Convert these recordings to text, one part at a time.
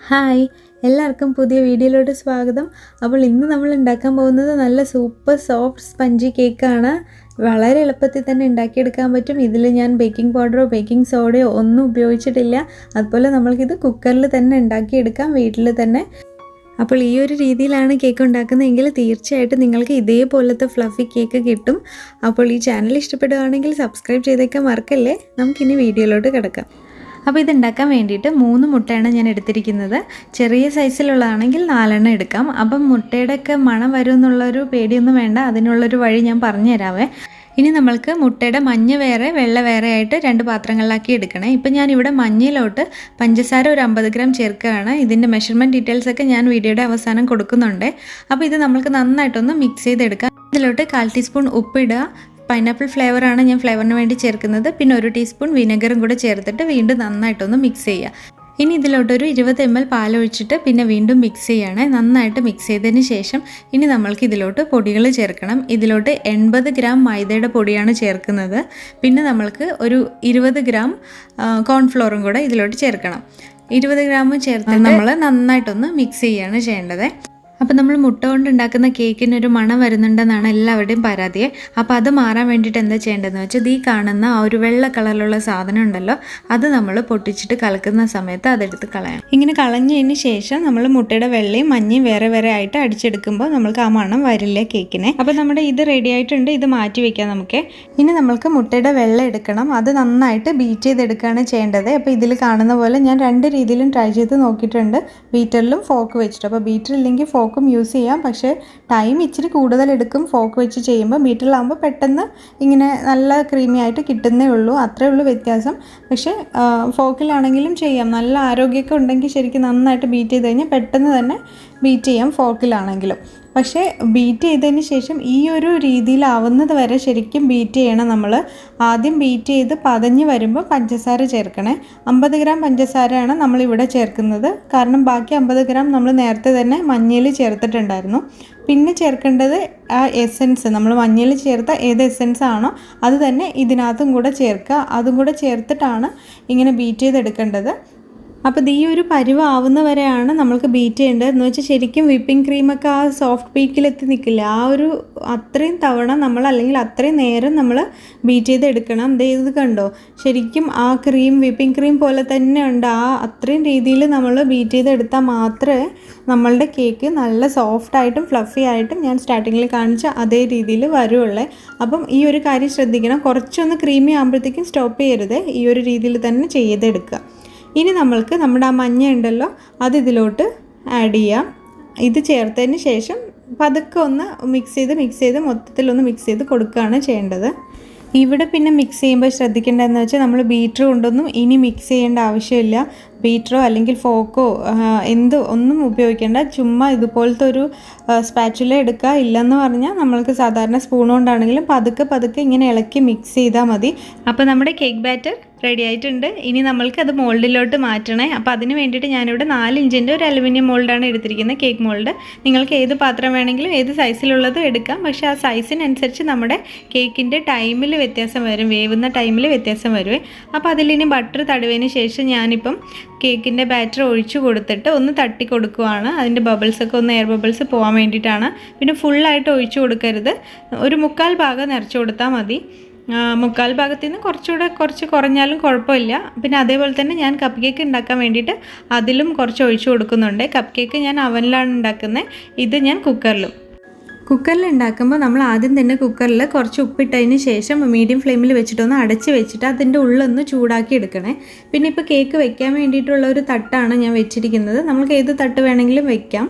Hi, എല്ലാവർക്കും പുതിയ വീഡിയോയിലോട്ട് സ്വാഗതം. അപ്പോൾ ഇന്ന് നമ്മൾ ഉണ്ടാക്കാൻ പോകുന്നത് നല്ല സൂപ്പർ സോഫ്റ്റ് സ്പഞ്ചി കേക്കാണ്. വളരെ എളുപ്പത്തിൽ തന്നെ ഉണ്ടാക്കിയെടുക്കാൻ പറ്റും. ഇതിൽ ഞാൻ ബേക്കിംഗ് പൗഡറോ ബേക്കിംഗ് സോഡയോ ഒന്നും ഉപയോഗിച്ചിട്ടില്ല. അതുപോലെ നമ്മൾക്കിത് കുക്കറിൽ തന്നെ ഉണ്ടാക്കിയെടുക്കാം, വീട്ടിൽ തന്നെ. അപ്പോൾ ഈ ഒരു രീതിയിലാണ് കേക്ക് ഉണ്ടാക്കുന്നതെങ്കിൽ തീർച്ചയായിട്ടും നിങ്ങൾക്ക് ഇതേപോലത്തെ ഫ്ലഫി കേക്ക് കിട്ടും. അപ്പോൾ ഈ ചാനൽ ഇഷ്ടപ്പെടുകയാണെങ്കിൽ സബ്സ്ക്രൈബ് ചെയ്തേക്കാൻ മറക്കല്ലേ. നമുക്കിനി വീഡിയോയിലോട്ട് കിടക്കാം. അപ്പോൾ ഇതുണ്ടാക്കാൻ വേണ്ടിയിട്ട് 3 മുട്ടയാണ് ഞാൻ എടുത്തിരിക്കുന്നത്. ചെറിയ സൈസിലുള്ളതാണെങ്കിൽ 4 എണ്ണം എടുക്കാം. അപ്പം മുട്ടയുടെയൊക്കെ മണം വരും എന്നുള്ളൊരു പേടിയൊന്നും വേണ്ട, അതിനുള്ളൊരു വഴി ഞാൻ പറഞ്ഞു തരാവേ. ഇനി നമ്മൾക്ക് മുട്ടയുടെ മഞ്ഞ വേറെ വെള്ള വേറെ ആയിട്ട് 2 പാത്രങ്ങളിലാക്കി എടുക്കണേ. ഇപ്പം ഞാനിവിടെ മഞ്ഞയിലോട്ട് പഞ്ചസാര ഒരു 50 ഗ്രാം ചേർക്കുകയാണ്. ഇതിൻ്റെ മെഷർമെൻറ്റ് ഡീറ്റെയിൽസൊക്കെ ഞാൻ വീഡിയോയുടെ അവസാനം കൊടുക്കുന്നുണ്ട്. അപ്പോൾ ഇത് നമ്മൾക്ക് നന്നായിട്ടൊന്ന് മിക്സ് ചെയ്തെടുക്കാം. ഇതിലോട്ട് 1/4 ടീസ്പൂൺ ഉപ്പിടുക. പൈനാപ്പിൾ ഫ്ലേവറാണ് ഞാൻ ഫ്ലേവറിന് വേണ്ടി ചേർക്കുന്നത്. പിന്നെ 1 ടീസ്പൂൺ വിനെഗറും കൂടെ ചേർത്തിട്ട് വീണ്ടും നന്നായിട്ടൊന്ന് മിക്സ് ചെയ്യുക. ഇനി ഇതിലോട്ടൊരു 20 ml പാലൊഴിച്ചിട്ട് പിന്നെ വീണ്ടും മിക്സ് ചെയ്യണേ. നന്നായിട്ട് മിക്സ് ചെയ്തതിന് ശേഷം ഇനി നമ്മൾക്ക് ഇതിലോട്ട് പൊടികൾ ചേർക്കണം. ഇതിലോട്ട് 80 ഗ്രാം മൈദയുടെ പൊടിയാണ് ചേർക്കുന്നത്. പിന്നെ നമ്മൾക്ക് ഒരു 20 ഗ്രാം കോൺഫ്ലോറും കൂടെ ഇതിലോട്ട് ചേർക്കണം. 20 ഗ്രാം ചേർത്തിട്ട് നമ്മൾ നന്നായിട്ടൊന്ന് മിക്സ് ചെയ്യുകയാണ് ചെയ്യേണ്ടത്. അപ്പോൾ നമ്മൾ മുട്ട കൊണ്ട് ഉണ്ടാക്കുന്ന കേക്കിനൊരു മണം വരുന്നുണ്ടെന്നാണ് എല്ലാവരുടെയും പരാതിയെ. അപ്പോൾ അത് മാറാൻ വേണ്ടിയിട്ട് എന്താ ചെയ്യേണ്ടതെന്ന് വെച്ചാൽ ഈ കാണുന്ന ആ ഒരു വെള്ള കളറിലുള്ള സാധനം ഉണ്ടല്ലോ, അത് നമ്മൾ പൊട്ടിച്ചിട്ട് കലക്കുന്ന സമയത്ത് അതെടുത്ത് കളയാം. ഇങ്ങനെ കളഞ്ഞതിന് ശേഷം നമ്മൾ മുട്ടയുടെ വെള്ളയും മഞ്ഞയും വേറെ വേറെ ആയിട്ട് അടിച്ചെടുക്കുമ്പോൾ നമ്മൾക്ക് ആ മണം വരില്ല കേക്കിനെ. അപ്പോൾ നമ്മുടെ ഇത് റെഡി ആയിട്ടുണ്ട്, ഇത് മാറ്റി വെക്കാം നമുക്ക്. ഇനി നമ്മൾക്ക് മുട്ടയുടെ വെള്ളം എടുക്കണം, അത് നന്നായിട്ട് ബീറ്റ് ചെയ്തെടുക്കുകയാണ് ചെയ്യേണ്ടത്. അപ്പോൾ ഇതിൽ കാണുന്ന പോലെ ഞാൻ 2 രീതിയിലും ട്രൈ ചെയ്ത് നോക്കിയിട്ടുണ്ട്, ബീറ്ററിലും ഫോർക്ക് വെച്ചിട്ട്. അപ്പോൾ ബീറ്റർ ഇല്ലെങ്കിൽ ഫോക്കും യൂസ് ചെയ്യാം, പക്ഷേ ടൈം ഇച്ചിരി കൂടുതൽ എടുക്കും ഫോർക്ക് വെച്ച് ചെയ്യുമ്പോൾ. ബീറ്ററിലാകുമ്പോൾ പെട്ടെന്ന് ഇങ്ങനെ നല്ല ക്രീമി ആയിട്ട് കിട്ടുന്നേ ഉള്ളൂ, അത്രേ ഉള്ളൂ വ്യത്യാസം. പക്ഷേ ഫോക്കിലാണെങ്കിലും ചെയ്യാം. നല്ല ആരോഗ്യമൊക്കെ ഉണ്ടെങ്കിൽ ശരിക്കും നന്നായിട്ട് ബീറ്റ് ചെയ്ത് കഴിഞ്ഞാൽ പെട്ടെന്ന് തന്നെ ബീറ്റ് ചെയ്യാം ഫോക്കിലാണെങ്കിലും. പക്ഷേ ബീറ്റ് ചെയ്തതിന് ശേഷം ഈ ഒരു രീതിയിലാവുന്നത് വരെ ശരിക്കും ബീറ്റ് ചെയ്യണം നമ്മൾ. ആദ്യം ബീറ്റ് ചെയ്ത് പതഞ്ഞ് വരുമ്പോൾ പഞ്ചസാര ചേർക്കണേ. 50 ഗ്രാം പഞ്ചസാരയാണ് നമ്മളിവിടെ ചേർക്കുന്നത്, കാരണം ബാക്കി 50 ഗ്രാം നമ്മൾ നേരത്തെ തന്നെ മഞ്ഞയിൽ ചേർത്തിട്ടുണ്ടായിരുന്നു. പിന്നെ ചേർക്കേണ്ടത് ആ എസൻസ്, നമ്മൾ മഞ്ഞയിൽ ചേർത്ത ഏത് എസൻസ് ആണോ അത് തന്നെ ഇതിനകത്തും കൂടെ ചേർക്കുക. അതും കൂടെ ചേർത്തിട്ടാണ് ഇങ്ങനെ ബീറ്റ് ചെയ്തെടുക്കേണ്ടത്. അപ്പോൾ ഈ ഒരു പരുവ ആവുന്ന വരെയാണ് നമ്മൾക്ക് ബീറ്റ് ചെയ്യേണ്ടത്. എന്ന് വെച്ചാൽ ശരിക്കും വിപ്പിംഗ് ക്രീമൊക്കെ ആ സോഫ്റ്റ് പീക്കിലെത്തി നിൽക്കില്ല, ആ ഒരു അത്രയും തവണ നമ്മൾ അല്ലെങ്കിൽ അത്രയും നേരം നമ്മൾ ബീറ്റ് ചെയ്തെടുക്കണം. ഇത് കണ്ടോ, ശരിക്കും ആ ക്രീം വിപ്പിംഗ് ക്രീം പോലെ തന്നെ ഉണ്ട്. ആ അത്രയും രീതിയിൽ നമ്മൾ ബീറ്റ് ചെയ്തെടുത്താൽ മാത്രമേ നമ്മളുടെ കേക്ക് നല്ല സോഫ്റ്റായിട്ടും ഫ്ലഫി ആയിട്ടും ഞാൻ സ്റ്റാർട്ടിങ്ങിൽ കാണിച്ച അതേ രീതിയിൽ വരുള്ളൂ. അപ്പം ഈ ഒരു കാര്യം ശ്രദ്ധിക്കണം, കുറച്ചൊന്ന് ക്രീമി ആകുമ്പോഴത്തേക്കും സ്റ്റോപ്പ് ചെയ്യരുത്, ഈ ഒരു രീതിയിൽ തന്നെ ചെയ്തെടുക്കുക. ഇനി നമ്മൾക്ക് നമ്മുടെ ആ മഞ്ഞ ഉണ്ടല്ലോ അത് ഇതിലോട്ട് ആഡ് ചെയ്യാം. ഇത് ചേർത്തതിന് ശേഷം പതുക്കെ ഒന്ന് മിക്സ് ചെയ്ത് മൊത്തത്തിലൊന്ന് മിക്സ് ചെയ്ത് കൊടുക്കുകയാണ് ചെയ്യേണ്ടത്. ഇവിടെ പിന്നെ മിക്സ് ചെയ്യുമ്പോൾ ശ്രദ്ധിക്കേണ്ടതെന്ന് വെച്ചാൽ നമ്മൾ ബീറ്റർ കൊണ്ടൊന്നും ഇനി മിക്സ് ചെയ്യേണ്ട ആവശ്യമില്ല. ബീറ്ററോ അല്ലെങ്കിൽ ഫോക്കോ ഒന്നും ഉപയോഗിക്കേണ്ട. ചുമ്മാ ഇതുപോലത്തെ ഒരു സ്പാച്ചുല എടുക്കുക. ഇല്ലെന്ന് പറഞ്ഞാൽ നമ്മൾക്ക് സാധാരണ സ്പൂൺ കൊണ്ടാണെങ്കിലും പതുക്കെ ഇങ്ങനെ ഇളക്കി മിക്സ് ചെയ്താൽ മതി. അപ്പോൾ നമ്മുടെ കേക്ക് ബാറ്റർ റെഡി ആയിട്ടുണ്ട്. ഇനി നമ്മൾക്ക് അത് മോൾഡിലോട്ട് മാറ്റണേ. അപ്പോൾ അതിന് വേണ്ടിയിട്ട് ഞാനിവിടെ 4 ഇഞ്ചിൻ്റെ ഒരു അലുമിനിയം മോൾഡാണ് എടുത്തിരിക്കുന്നത്, കേക്ക് മോൾഡ്. നിങ്ങൾക്ക് ഏത് പാത്രം വേണമെങ്കിലും ഏത് സൈസിലുള്ളതും എടുക്കാം. പക്ഷേ ആ സൈസിനനുസരിച്ച് നമ്മുടെ കേക്കിൻ്റെ ടൈമിൽ വ്യത്യാസം വരും, വേവുന്ന ടൈമിൽ വ്യത്യാസം വരുവേ. അപ്പോൾ അതിലിനി ബട്ടർ തടവിന് ശേഷം ഞാനിപ്പം കേക്കിൻ്റെ ബാറ്റർ ഒഴിച്ചു കൊടുത്തിട്ട് ഒന്ന് തട്ടി കൊടുക്കുവാണ്. അതിൻ്റെ ബബിൾസൊക്കെ ഒന്ന് എയർ ബബിൾസ് പോകാൻ വേണ്ടിയിട്ടാണ്. പിന്നെ ഫുള്ളായിട്ട് ഒഴിച്ചു കൊടുക്കരുത്, ഒരു 1/4 ഭാഗം നിറച്ച് കൊടുത്താൽ മതി. 1/4 ഭാഗത്തു നിന്ന് കുറച്ച് കുറഞ്ഞാലും കുഴപ്പമില്ല. പിന്നെ അതേപോലെ തന്നെ ഞാൻ കപ്പ് കേക്ക് ഉണ്ടാക്കാൻ വേണ്ടിയിട്ട് അതിലും കുറച്ച് ഒഴിച്ചു കൊടുക്കുന്നുണ്ട്. കപ്പ് കേക്ക് ഞാൻ അവനിലാണ് ഉണ്ടാക്കുന്നത്, ഇത് ഞാൻ കുക്കറിൽ ഉണ്ടാക്കുമ്പോൾ നമ്മൾ ആദ്യം തന്നെ കുക്കറിൽ കുറച്ച് ഉപ്പിട്ടതിന് ശേഷം മീഡിയം ഫ്ലെയിമിൽ വെച്ചിട്ടൊന്ന് അടച്ച് വെച്ചിട്ട് അതിൻ്റെ ഉള്ളൊന്ന് ചൂടാക്കി എടുക്കണേ. പിന്നെ ഇപ്പോൾ കേക്ക് വെക്കാൻ വേണ്ടിയിട്ടുള്ള ഒരു തട്ടാണ് ഞാൻ വെച്ചിരിക്കുന്നത്. നമുക്ക് ഏത് തട്ട് വേണമെങ്കിലും വെക്കാം.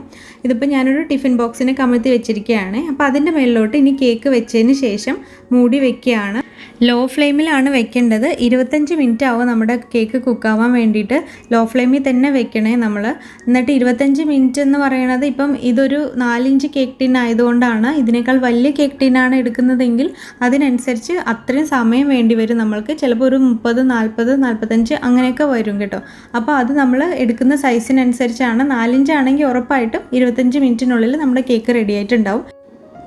ഇതിപ്പോൾ ഞാനൊരു ടിഫിൻ ബോക്സിനെ കമഴ്ത്തി വെച്ചിരിക്കുകയാണ്. അപ്പോൾ അതിൻ്റെ മേളിലോട്ട് ഇനി കേക്ക് വെച്ചതിന് ശേഷം മൂടി വെക്കുകയാണ്. ലോ ഫ്ലെയിമിലാണ് വെക്കേണ്ടത്. 25 മിനിറ്റ് ആവും നമ്മുടെ കേക്ക് കുക്കാവാൻ വേണ്ടിയിട്ട്. ലോ ഫ്ലെയിമിൽ തന്നെ വെക്കണേ നമ്മൾ. എന്നിട്ട് 25 മിനിറ്റ് എന്ന് പറയുന്നത് ഇപ്പം ഇതൊരു 4 ഇഞ്ച് കേക്ക് ടിൻ ആയതുകൊണ്ടാണ്. ഇതിനേക്കാൾ വലിയ കേക്ക് ടിന്നാണ് എടുക്കുന്നതെങ്കിൽ അതിനനുസരിച്ച് അത്രയും സമയം വേണ്ടി വരും നമ്മൾക്ക്. ചിലപ്പോൾ ഒരു 30, 40, 45 അങ്ങനെയൊക്കെ വരും കേട്ടോ. അപ്പോൾ അത് നമ്മൾ എടുക്കുന്ന സൈസിനനുസരിച്ചാണ്. 4 ഇഞ്ച് ആണെങ്കിൽ ഉറപ്പായിട്ടും 25 മിനിറ്റിനുള്ളിൽ നമ്മുടെ കേക്ക് റെഡി ആയിട്ടുണ്ടാവും.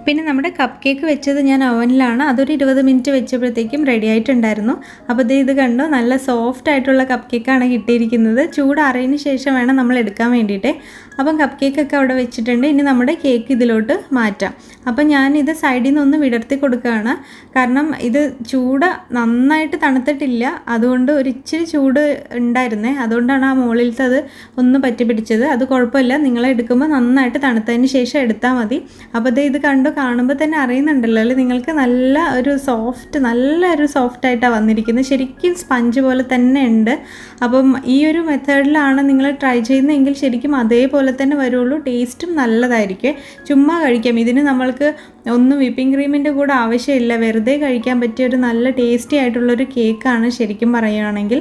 പിന്നെ നമ്മുടെ കപ്പ് കേക്ക് വെച്ചത് ഞാൻ അവനിലാണ്. അതൊരു 20 മിനിറ്റ് വെച്ചപ്പോഴത്തേക്കും റെഡി ആയിട്ടുണ്ടായിരുന്നു. അപ്പോൾ ഇത് കണ്ടോ, നല്ല സോഫ്റ്റ് ആയിട്ടുള്ള കപ്പ് കേക്കാണ് കിട്ടിയിരിക്കുന്നത്. ചൂടാറിയതിന് ശേഷം വേണം നമ്മൾ എടുക്കാൻ വേണ്ടിയിട്ട്. അപ്പം കപ്പ് കേക്കൊക്കെ അവിടെ വെച്ചിട്ടുണ്ട്. ഇനി നമ്മുടെ കേക്ക് ഇതിലോട്ട് മാറ്റാം. അപ്പം ഞാനിത് സൈഡിൽ നിന്നൊന്ന് വിടർത്തി കൊടുക്കുകയാണ്. കാരണം ഇത് ചൂട് നന്നായിട്ട് തണുത്തിട്ടില്ല, അതുകൊണ്ട് ഒരു ഇച്ചിരി ചൂട് ഉണ്ടായിരുന്നേ, അതുകൊണ്ടാണ് ആ മുകളിലത്തെ അത് ഒന്ന് പറ്റി പിടിച്ചത്. അത് കുഴപ്പമില്ല, നിങ്ങൾ എടുക്കുമ്പോൾ നന്നായിട്ട് തണുത്തതിന് ശേഷം എടുത്താൽ മതി. അപ്പോൾ ഇത് കാണുമ്പോൾ തന്നെ അറിയുന്നുണ്ടല്ലോ അല്ലേ നിങ്ങൾക്ക്, നല്ലൊരു സോഫ്റ്റായിട്ടാണ് വന്നിരിക്കുന്നത്. ശരിക്കും സ്പഞ്ച് പോലെ തന്നെ ഉണ്ട്. അപ്പം ഈ ഒരു മെത്തേഡിലാണ് നിങ്ങൾ ട്രൈ ചെയ്യുന്നതെങ്കിൽ ശരിക്കും അതേപോലെ തന്നെ വരുള്ളൂ. ടേസ്റ്റും നല്ലതായിരിക്കും. ചുമ്മാ കഴിക്കാം. ഇതിന് നമ്മൾക്ക് ഒന്നും വിപ്പിംഗ് ക്രീമിൻ്റെ കൂടെ ആവശ്യമില്ല. വെറുതെ കഴിക്കാൻ പറ്റിയ ഒരു നല്ല ടേസ്റ്റി ആയിട്ടുള്ളൊരു കേക്കാണ് ശരിക്കും പറയുകയാണെങ്കിൽ.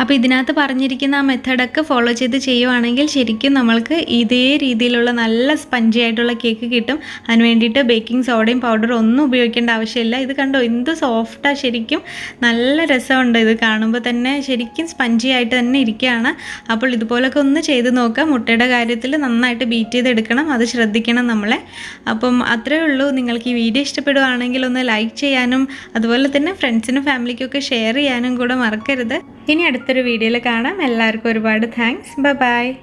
അപ്പോൾ ഇതിനകത്ത് പറഞ്ഞിരിക്കുന്ന ആ മെത്തേഡൊക്കെ ഫോളോ ചെയ്ത് ചെയ്യുവാണെങ്കിൽ ശരിക്കും നമ്മൾക്ക് ഇതേ രീതിയിലുള്ള നല്ല സ്പഞ്ചി ആയിട്ടുള്ള കേക്ക് കിട്ടും. അതിന് വേണ്ടിയിട്ട് ബേക്കിംഗ് സോഡയും പൗഡറും ഒന്നും ഉപയോഗിക്കേണ്ട ആവശ്യമില്ല. ഇത് കണ്ടോ എന്ത് സോഫ്റ്റാണ്, ശരിക്കും നല്ല രസമുണ്ട്. ഇത് കാണുമ്പോൾ തന്നെ ശരിക്കും സ്പഞ്ചി ആയിട്ട് തന്നെ ഇരിക്കുകയാണ്. അപ്പോൾ ഇതുപോലൊക്കെ ഒന്ന് ചെയ്ത് നോക്കാം. മുട്ടയുടെ കാര്യത്തിൽ നന്നായിട്ട് ബീറ്റ് ചെയ്തെടുക്കണം, അത് ശ്രദ്ധിക്കണം നമ്മളെ. അപ്പം അത്രയേ ഉള്ളൂ. നിങ്ങൾക്ക് ഈ വീഡിയോ ഇഷ്ടപ്പെടുവാണെങ്കിൽ ഒന്ന് ലൈക്ക് ചെയ്യാനും അതുപോലെ തന്നെ ഫ്രണ്ട്സിനും ഫാമിലിക്കൊക്കെ ഷെയർ ചെയ്യാനും കൂടെ മറക്കരുത്. ഇനി അടുത്തൊരു വീഡിയോയിൽ കാണാം. എല്ലാവർക്കും ഒരുപാട് താങ്ക്സ്. ബൈ.